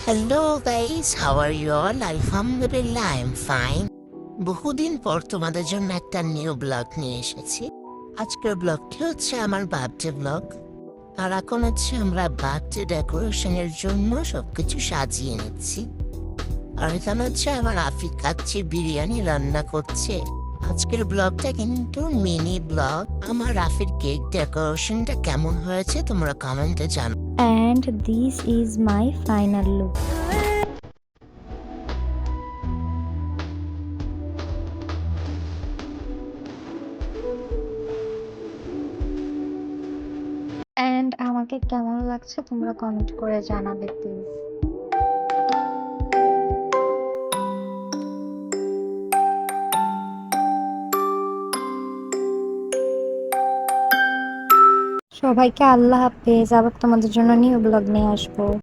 Hello guys, how are you all? আলহামদুলিল্লাহ, I am fine. বহুদিন পর তোমাদের জন্য একটা নিউ ব্লগ নিয়ে এসেছি। আজকের ব্লগটি হচ্ছে আমার বার্থডে ব্লগ। আর এখন হচ্ছে আমরা বার্থডে ডেকোরেশনের জন্য সবকিছু সাজিয়ে নিচ্ছি। আর এখানে হচ্ছে আমার আফিক খাচ্ছে, বিরিয়ানি রান্না করছে। আজকের ব্লগটা কিন্তু মিনি ব্লগ। আমার রাফির কেক ডেকোরেশনটা কেমন হয়েছে তোমরা কমেন্টে জানো। And this is my final look. And আমাকে কেমন লাগছে তোমরা কমেন্ট করে জানাবে প্লিজ। সবাইকে আল্লাহ হাফেজ। আবার তোমাদের জন্য নিউ ব্লগ নিয়ে আসবো।